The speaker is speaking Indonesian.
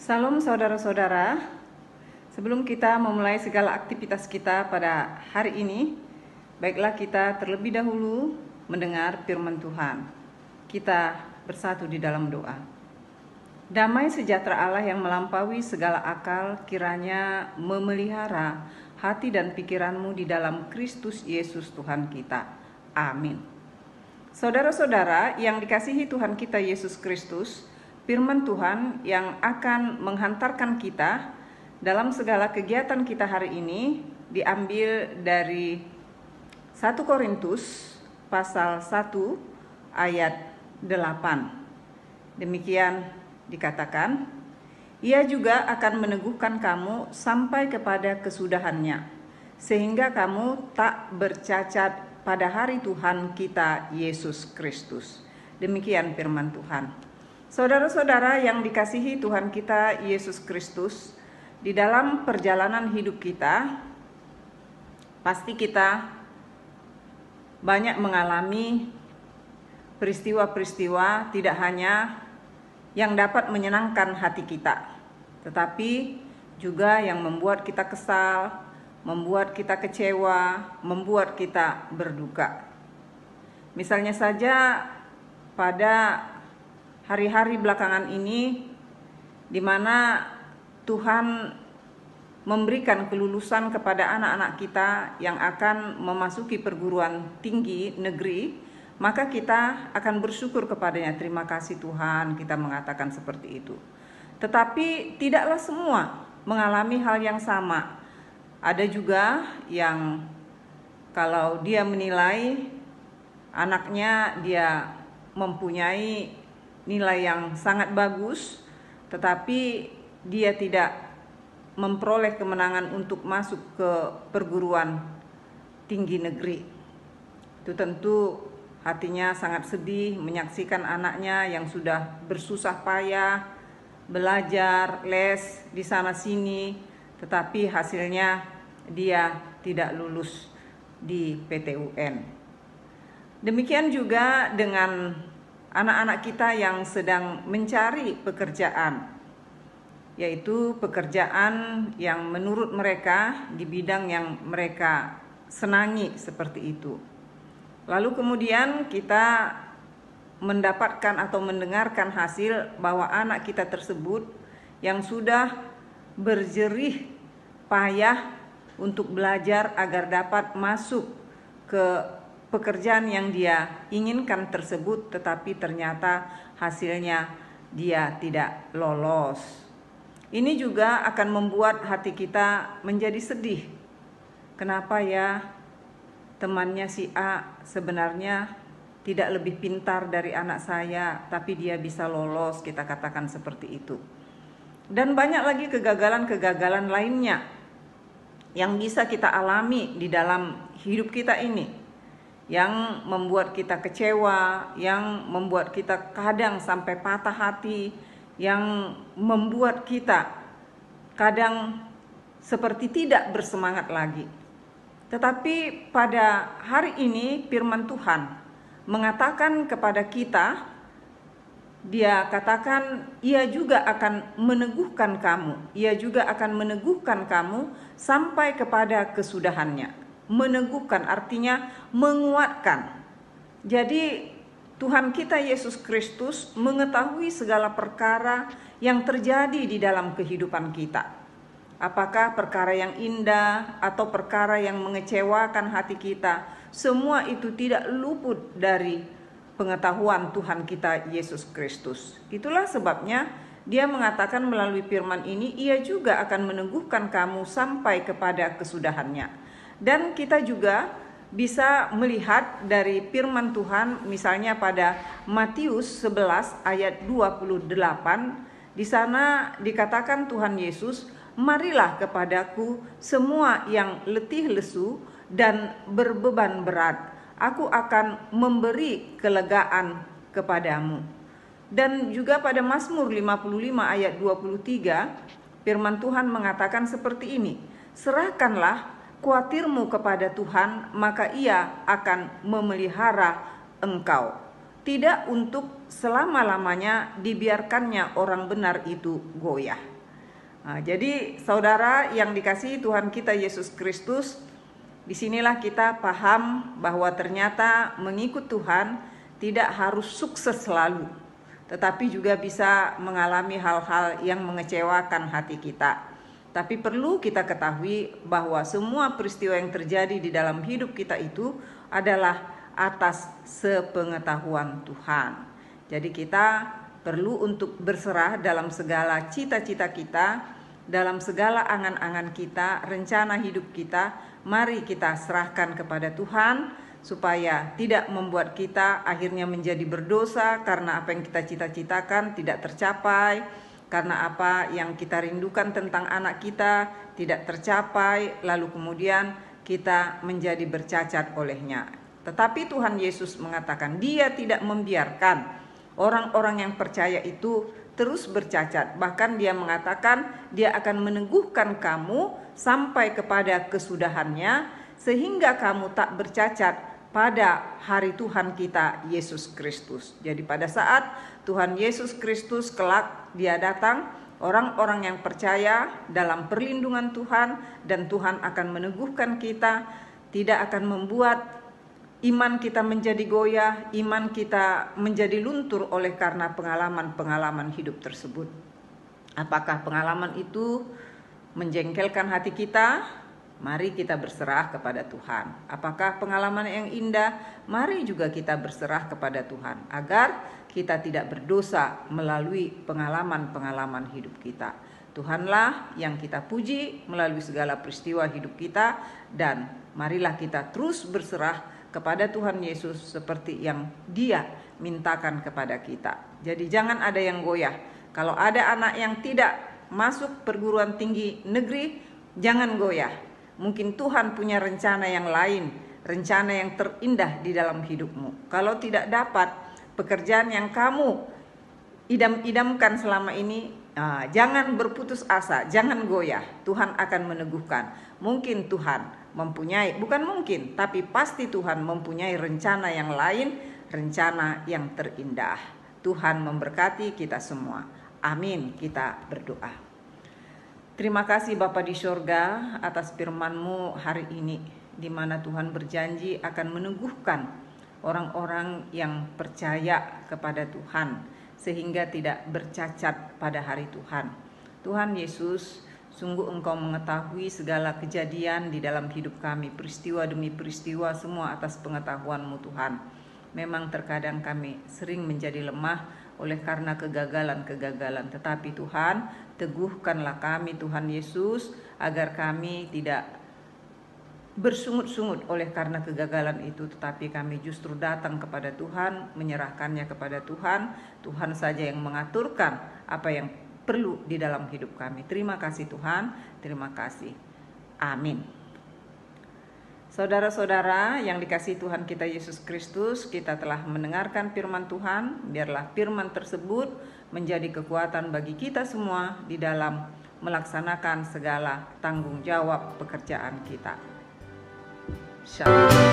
Salam saudara-saudara, sebelum kita memulai segala aktivitas kita pada hari ini, baiklah kita terlebih dahulu mendengar firman Tuhan. Kita bersatu di dalam doa. Damai sejahtera Allah yang melampaui segala akal kiranya memelihara hati dan pikiranmu di dalam Kristus Yesus Tuhan kita. Amin. Saudara-saudara yang dikasihi Tuhan kita Yesus Kristus, firman Tuhan yang akan menghantarkan kita dalam segala kegiatan kita hari ini diambil dari 1 Korintus pasal 1 ayat 8. Demikian dikatakan, ia juga akan meneguhkan kamu sampai kepada kesudahannya, sehingga kamu tak bercacat pada hari Tuhan kita Yesus Kristus. Demikian firman Tuhan. Saudara-saudara yang dikasihi Tuhan kita Yesus Kristus, di dalam perjalanan hidup kita, pasti kita banyak mengalami peristiwa-peristiwa tidak hanya yang dapat menyenangkan hati kita, tetapi juga yang membuat kita kesal, membuat kita kecewa, membuat kita berduka. Misalnya saja pada hari-hari belakangan ini, di mana Tuhan memberikan kelulusan kepada anak-anak kita yang akan memasuki perguruan tinggi negeri, maka kita akan bersyukur kepadanya. Terima kasih Tuhan, kita mengatakan seperti itu. Tetapi tidaklah semua mengalami hal yang sama. Ada juga yang kalau dia menilai anaknya dia mempunyai nilai yang sangat bagus, tetapi dia tidak memperoleh kemenangan untuk masuk ke perguruan tinggi negeri. Itu tentu hatinya sangat sedih menyaksikan anaknya yang sudah bersusah payah belajar, les di sana sini, tetapi hasilnya dia tidak lulus di PTUN. Demikian juga dengan anak-anak kita yang sedang mencari pekerjaan, yaitu pekerjaan yang menurut mereka di bidang yang mereka senangi seperti itu. Lalu kemudian kita mendapatkan atau mendengarkan hasil bahwa anak kita tersebut yang sudah berjerih payah untuk belajar agar dapat masuk ke pekerjaan yang dia inginkan tersebut, tetapi ternyata hasilnya dia tidak lolos. Ini juga akan membuat hati kita menjadi sedih. Kenapa ya temannya si A sebenarnya tidak lebih pintar dari anak saya, tapi dia bisa lolos, kita katakan seperti itu. Dan banyak lagi kegagalan-kegagalan lainnya yang bisa kita alami di dalam hidup kita ini, yang membuat kita kecewa, yang membuat kita kadang sampai patah hati, yang membuat kita kadang seperti tidak bersemangat lagi. Tetapi pada hari ini firman Tuhan mengatakan kepada kita, dia katakan ia juga akan meneguhkan kamu, ia juga akan meneguhkan kamu sampai kepada kesudahannya. Meneguhkan artinya menguatkan. Jadi Tuhan kita Yesus Kristus mengetahui segala perkara yang terjadi di dalam kehidupan kita. Apakah perkara yang indah atau perkara yang mengecewakan hati kita, semua itu tidak luput dari pengetahuan Tuhan kita Yesus Kristus. Itulah sebabnya dia mengatakan melalui firman ini, ia juga akan meneguhkan kamu sampai kepada kesudahannya. Dan kita juga bisa melihat dari firman Tuhan, misalnya pada Matius 11 ayat 28, di sana dikatakan Tuhan Yesus, marilah kepadaku semua yang letih lesu dan berbeban berat, aku akan memberi kelegaan kepadamu. Dan juga pada Mazmur 55 ayat 23, firman Tuhan mengatakan seperti ini, serahkanlah khawatirmu kepada Tuhan, maka ia akan memelihara engkau. Tidak untuk selama-lamanya dibiarkannya orang benar itu goyah. Jadi saudara yang dikasihi Tuhan kita Yesus Kristus, disinilah kita paham bahwa ternyata mengikut Tuhan tidak harus sukses selalu, tetapi juga bisa mengalami hal-hal yang mengecewakan hati kita. Tapi perlu kita ketahui bahwa semua peristiwa yang terjadi di dalam hidup kita itu adalah atas sepengetahuan Tuhan. Jadi kita perlu untuk berserah dalam segala cita-cita kita, dalam segala angan-angan kita, rencana hidup kita. Mari kita serahkan kepada Tuhan supaya tidak membuat kita akhirnya menjadi berdosa karena apa yang kita cita-citakan tidak tercapai, karena apa yang kita rindukan tentang anak kita tidak tercapai, lalu kemudian kita menjadi bercacat olehnya. Tetapi Tuhan Yesus mengatakan Dia tidak membiarkan orang-orang yang percaya itu terus bercacat. Bahkan Dia mengatakan Dia akan meneguhkan kamu sampai kepada kesudahannya, sehingga kamu tak bercacat pada hari Tuhan kita Yesus Kristus. Jadi pada saat Tuhan Yesus Kristus kelak Dia datang, orang-orang yang percaya dalam perlindungan Tuhan, dan Tuhan akan meneguhkan kita, tidak akan membuat iman kita menjadi goyah, iman kita menjadi luntur oleh karena pengalaman-pengalaman hidup tersebut. Apakah pengalaman itu menjengkelkan hati kita? Mari kita berserah kepada Tuhan. Apakah pengalaman yang indah? Mari juga kita berserah kepada Tuhan agar kita tidak berdosa melalui pengalaman-pengalaman hidup kita. Tuhanlah yang kita puji melalui segala peristiwa hidup kita, dan marilah kita terus berserah kepada Tuhan Yesus seperti yang Dia mintakan kepada kita. Jadi jangan ada yang goyah. Kalau ada anak yang tidak masuk perguruan tinggi negeri, jangan goyah. Mungkin Tuhan punya rencana yang lain, rencana yang terindah di dalam hidupmu. Kalau tidak dapat pekerjaan yang kamu idam-idamkan selama ini, jangan berputus asa, jangan goyah. Tuhan akan meneguhkan. Mungkin Tuhan mempunyai, bukan mungkin, tapi pasti Tuhan mempunyai rencana yang lain, rencana yang terindah. Tuhan memberkati kita semua. Amin. Kita berdoa. Terima kasih Bapa di sorga atas firman-Mu hari ini, di mana Tuhan berjanji akan meneguhkan orang-orang yang percaya kepada Tuhan, sehingga tidak bercacat pada hari Tuhan. Tuhan Yesus, sungguh Engkau mengetahui segala kejadian di dalam hidup kami, peristiwa demi peristiwa, semua atas pengetahuan-Mu Tuhan. Memang terkadang kami sering menjadi lemah oleh karena kegagalan-kegagalan. Tetapi Tuhan, teguhkanlah kami Tuhan Yesus, agar kami tidak bersungut-sungut oleh karena kegagalan itu, tetapi kami justru datang kepada Tuhan, menyerahkannya kepada Tuhan. Tuhan saja yang mengaturkan apa yang perlu di dalam hidup kami. Terima kasih Tuhan, terima kasih. Amin. Saudara-saudara yang dikasihi Tuhan kita Yesus Kristus, kita telah mendengarkan firman Tuhan. Biarlah firman tersebut menjadi kekuatan bagi kita semua di dalam melaksanakan segala tanggung jawab pekerjaan kita. Shalom.